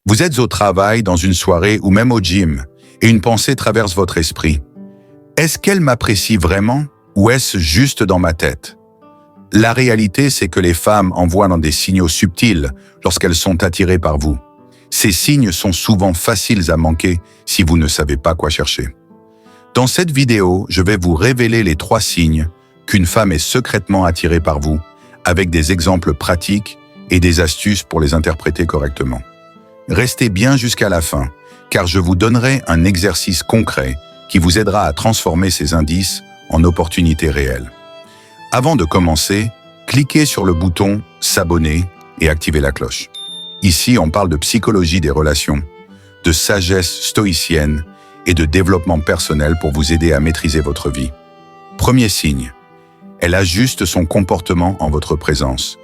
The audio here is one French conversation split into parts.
Vous êtes au travail, dans une soirée ou même au gym, et une pensée traverse votre esprit. Est-ce qu'elle m'apprécie vraiment ou est-ce juste dans ma tête? La réalité, c'est que les femmes envoient dans des signaux subtils lorsqu'elles sont attirées par vous. Ces signes sont souvent faciles à manquer si vous ne savez pas quoi chercher. Dans cette vidéo, je vais vous révéler les 3 signes qu'une femme est secrètement attirée par vous, avec des exemples pratiques et des astuces pour les interpréter correctement. Restez bien jusqu'à la fin, car je vous donnerai un exercice concret qui vous aidera à transformer ces indices en opportunités réelles. Avant de commencer, cliquez sur le bouton « S'abonner » et activez la cloche. Ici, on parle de psychologie des relations, de sagesse stoïcienne et de développement personnel pour vous aider à maîtriser votre vie. Premier signe, elle ajuste son comportement en votre présence.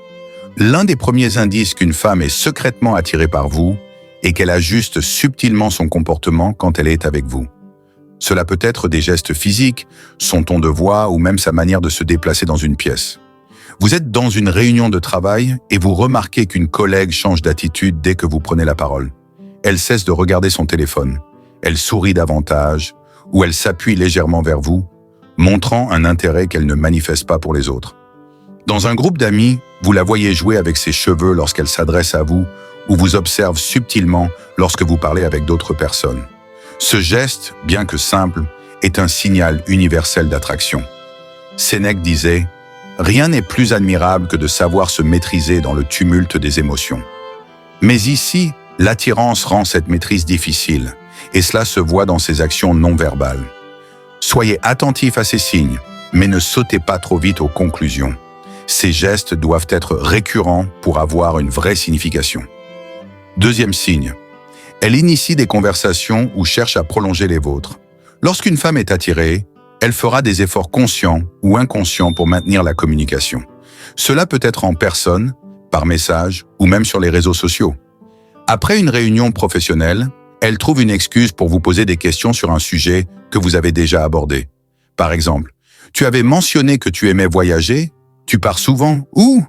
L'un des premiers indices qu'une femme est secrètement attirée par vous est qu'elle ajuste subtilement son comportement quand elle est avec vous. Cela peut être des gestes physiques, son ton de voix ou même sa manière de se déplacer dans une pièce. Vous êtes dans une réunion de travail et vous remarquez qu'une collègue change d'attitude dès que vous prenez la parole. Elle cesse de regarder son téléphone, elle sourit davantage ou elle s'appuie légèrement vers vous, montrant un intérêt qu'elle ne manifeste pas pour les autres. Dans un groupe d'amis, vous la voyez jouer avec ses cheveux lorsqu'elle s'adresse à vous ou vous observe subtilement lorsque vous parlez avec d'autres personnes. Ce geste, bien que simple, est un signal universel d'attraction. Sénèque disait « Rien n'est plus admirable que de savoir se maîtriser dans le tumulte des émotions. » Mais ici, l'attirance rend cette maîtrise difficile, et cela se voit dans ses actions non verbales. Soyez attentif à ces signes, mais ne sautez pas trop vite aux conclusions. Ces gestes doivent être récurrents pour avoir une vraie signification. Deuxième signe, elle initie des conversations ou cherche à prolonger les vôtres. Lorsqu'une femme est attirée, elle fera des efforts conscients ou inconscients pour maintenir la communication. Cela peut être en personne, par message ou même sur les réseaux sociaux. Après une réunion professionnelle, elle trouve une excuse pour vous poser des questions sur un sujet que vous avez déjà abordé. Par exemple, « Tu avais mentionné que tu aimais voyager, tu pars souvent, où ?»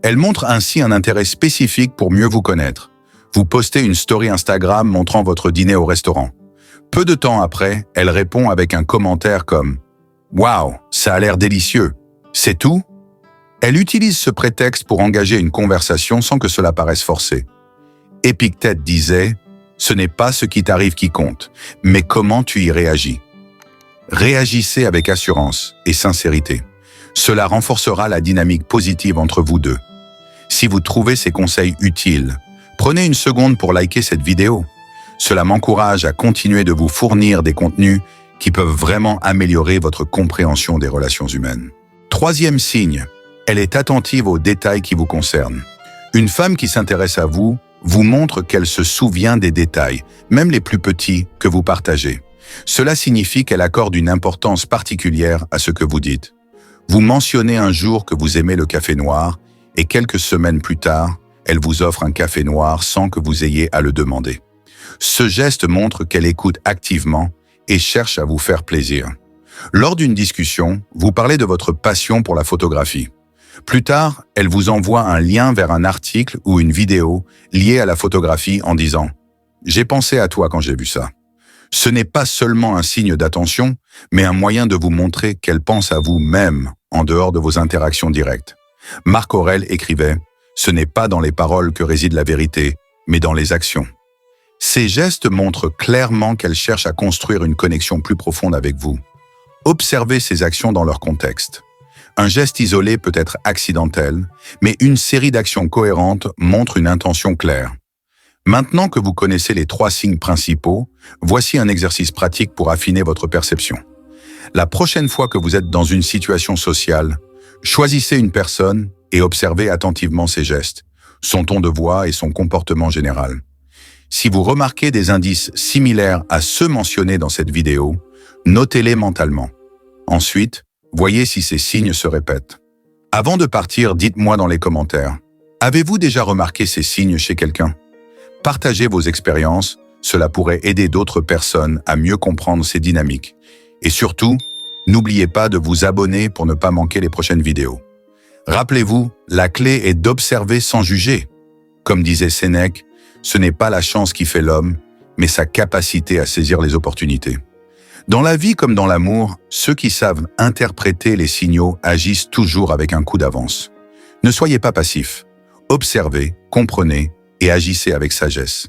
Elle montre ainsi un intérêt spécifique pour mieux vous connaître. Vous postez une story Instagram montrant votre dîner au restaurant. Peu de temps après, elle répond avec un commentaire comme « Waouh, ça a l'air délicieux. C'est tout ?» Elle utilise ce prétexte pour engager une conversation sans que cela paraisse forcé. Épictète disait « Ce n'est pas ce qui t'arrive qui compte, mais comment tu y réagis. » Réagissez avec assurance et sincérité. Cela renforcera la dynamique positive entre vous deux. Si vous trouvez ces conseils utiles, prenez une seconde pour liker cette vidéo. Cela m'encourage à continuer de vous fournir des contenus qui peuvent vraiment améliorer votre compréhension des relations humaines. Troisième signe, elle est attentive aux détails qui vous concernent. Une femme qui s'intéresse à vous vous montre qu'elle se souvient des détails, même les plus petits, que vous partagez. Cela signifie qu'elle accorde une importance particulière à ce que vous dites. Vous mentionnez un jour que vous aimez le café noir et quelques semaines plus tard, elle vous offre un café noir sans que vous ayez à le demander. Ce geste montre qu'elle écoute activement et cherche à vous faire plaisir. Lors d'une discussion, vous parlez de votre passion pour la photographie. Plus tard, elle vous envoie un lien vers un article ou une vidéo liée à la photographie en disant « J'ai pensé à toi quand j'ai vu ça ». Ce n'est pas seulement un signe d'attention, mais un moyen de vous montrer qu'elle pense à vous même en dehors de vos interactions directes. Marc Aurèle écrivait « Ce n'est pas dans les paroles que réside la vérité, mais dans les actions ». Ces gestes montrent clairement qu'elle cherche à construire une connexion plus profonde avec vous. Observez ces actions dans leur contexte. Un geste isolé peut être accidentel, mais une série d'actions cohérentes montre une intention claire. Maintenant que vous connaissez les 3 signes principaux, voici un exercice pratique pour affiner votre perception. La prochaine fois que vous êtes dans une situation sociale, choisissez une personne et observez attentivement ses gestes, son ton de voix et son comportement général. Si vous remarquez des indices similaires à ceux mentionnés dans cette vidéo, notez-les mentalement. Ensuite, voyez si ces signes se répètent. Avant de partir, dites-moi dans les commentaires, avez-vous déjà remarqué ces signes chez quelqu'un? Partagez vos expériences, cela pourrait aider d'autres personnes à mieux comprendre ces dynamiques. Et surtout, n'oubliez pas de vous abonner pour ne pas manquer les prochaines vidéos. Rappelez-vous, la clé est d'observer sans juger. Comme disait Sénèque, Ce n'est pas la chance qui fait l'homme, mais sa capacité à saisir les opportunités. Dans la vie comme dans l'amour, ceux qui savent interpréter les signaux agissent toujours avec un coup d'avance. Ne soyez pas passifs. Observez, comprenez et agissez avec sagesse.